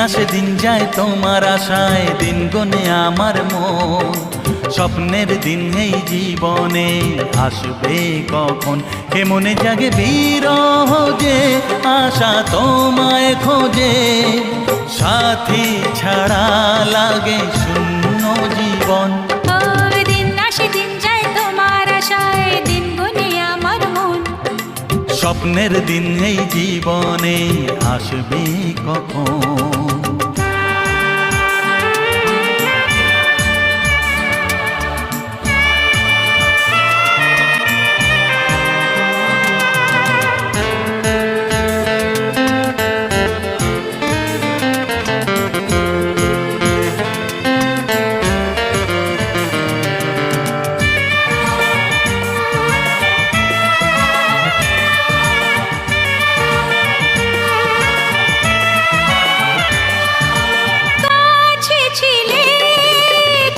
আসে দিন যায় তোমার আশায়, দিন গনে আমার মন। স্বপ্নের দিন এই জীবনে আসবে কখন, কেমনে জাগে বিরহ যে আশা তোমায় খোঁজে। সাথী ছাড়া লাগে শূন্য জীবন। দিন আসে দিন যায় তোমার আশায়, দিন গুনে আমার মন। স্বপ্নের দিন এই জীবনে আসবে কখন।